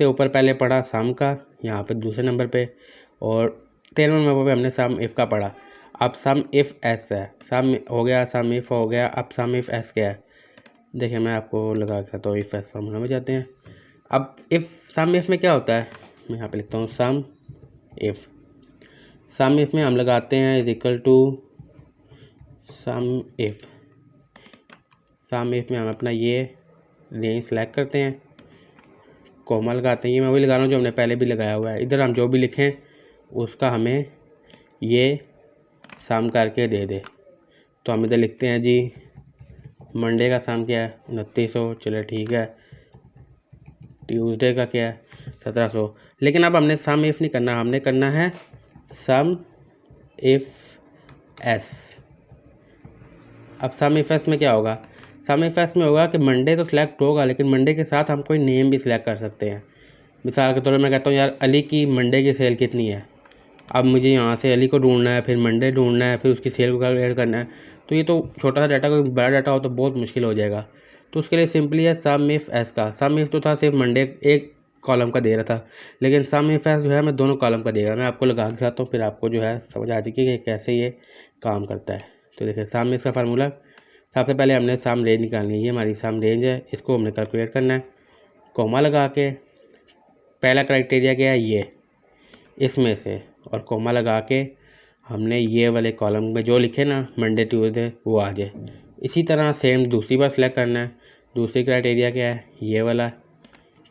सबसे ऊपर पहले पढ़ा सम का, यहाँ पे दूसरे नंबर पे, और 13वें नंबर पे हमने सम इफ़ का पढ़ा। अब सम इफ़ एस है, सम हो गया, सम इफ़ हो गया, अब सम इफ़ एस क्या है देखिए मैं आपको लगा के तो इफ़ एस फार्मूला में जाते हैं। अब इफ़ सम इफ़ में क्या होता है, मैं यहाँ पे लिखता हूँ सम इफ़ में हम लगाते हैं is equal to SUMIF में हम अपना ये रेंज सेलेक्ट करते हैं, कोमा लगाते हैं। ये मैं वही लगा रहा हूँ जो हमने पहले भी लगाया हुआ है। इधर हम जो भी लिखें उसका हमें ये सम करके दे दे। तो हम इधर लिखते हैं जी मंडे का सम क्या है 2900, चलो ठीक है। ट्यूसडे का क्या है 1700। लेकिन अब हमने सम इफ़ नहीं करना, हमने करना है सम इफ़ एस। अब सम इफ़ एस में क्या होगा, सम इफ़ एस में होगा कि मंडे तो सिलेक्ट होगा, लेकिन मंडे के साथ हम कोई नेम भी सिलेक्ट कर सकते हैं। मिसाल के तौर पर मैं कहता हूँ यार अली की मंडे की सेल कितनी है। अब मुझे यहाँ से अली को ढूंढना है, फिर मंडे ढूंढना है, फिर उसकी सेल को कैलकुलेट करना है। तो ये तो छोटा सा डाटा, कोई बड़ा डाटा हो तो बहुत मुश्किल हो जाएगा। तो उसके लिए सिंपली है सम इफ़ एस का। सम इफ़ तो था सिर्फ मंडे एक कॉलम का दे रहा था, लेकिन सम इफ़ एस जो है मैं दोनों कॉलम का देगा। मैं आपको लगा के दिखाता हूँ, फिर आपको जो है समझ आ जाएगी कि कैसे ये काम करता है। तो देखिए सम इफ़ का फार्मूला, सबसे पहले हमने सम रेंज निकालनी है। ये हमारी सम रेंज है, इसको हमने कैलकुलेट करना है। कोमा लगा के पहला क्राइटेरिया क्या है ये इसमें से, और कोमा लगा के हमने ये वाले कॉलम में जो लिखे ना मंडे ट्यूसडे वो आ जाए। इसी तरह सेम दूसरी बार सेलेक्ट करना है। दूसरी क्राइटेरिया क्या है ये वाला,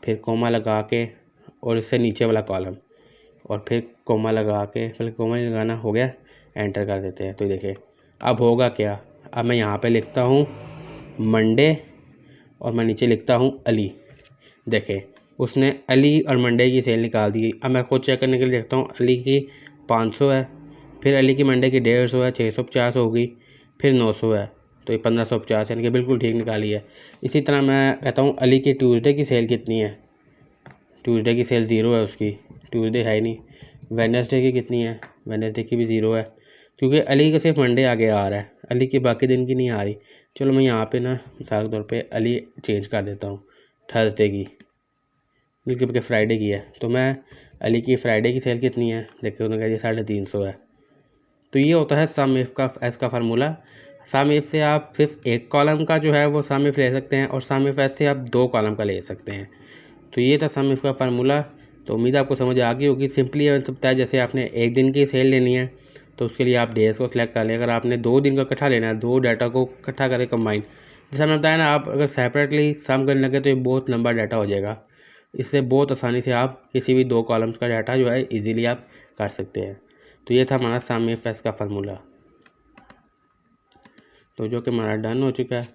फिर कोमा लगा के और इससे नीचे वाला कॉलम, और फिर कोमा लगा के, फिर कोमा लगाना हो गया, एंटर कर देते हैं। तो देखिए अब होगा क्या, अब मैं यहाँ पे लिखता हूँ मंडे और मैं नीचे लिखता हूँ अली। देखें उसने अली और मंडे की सेल निकाल दी। अब मैं खुद चेक करने के लिए देखता हूँ, अली की 500 है, फिर अली की मंडे की 150 है, 650 होगी, फिर 900 है, तो ये 1550 यानी कि बिल्कुल ठीक निकाली है। इसी तरह मैं कहता हूँ अली की ट्यूसडे की सेल कितनी है, ट्यूसडे की सेल 0 है उसकी, ट्यूसडे है ही नहीं। वेडनेसडे की कितनी है, वेडनेसडे की भी 0 है, क्योंकि अली का सिर्फ मंडे आगे आ रहा है, अली के बाकी दिन की नहीं आ रही। चलो मैं यहाँ पे ना मिसाल के तौर पे अली चेंज कर देता हूँ थर्सडे की, बल्कि फ्राइडे की है। तो मैं अली की फ्राइडे की सेल कितनी है देखिए, उन्होंने कहा 350 है। तो ये होता है सम इफ़ का एस का फार्मूला। सम इफ़ से आप सिर्फ एक कॉलम का जो है वो सम इफ़ ले सकते हैं, और सम इफ़ एस से आप 2 कॉलम का ले सकते हैं। तो ये था सम इफ़ का फार्मूला। तो उम्मीद आपको समझ आ गई होगी। सिंपली बताया, जैसे आपने एक दिन की सेल लेनी है तो उसके लिए आप डेज को सिलेक्ट कर लें। अगर आपने 2 दिन का इकट्ठा लेना है, 2 डाटा को इकट्ठा करें कंबाइन, जैसा मैंने बताया ना, आप अगर सेपरेटली सम करने लगे तो ये बहुत लंबा डाटा हो जाएगा। इससे बहुत आसानी से आप किसी भी 2 कॉलम्स का डाटा जो है ईजिली आप कर सकते हैं। तो ये था हमारा सम इफ़ एस का फार्मूला, तो जो कि हमारा डन हो चुका है।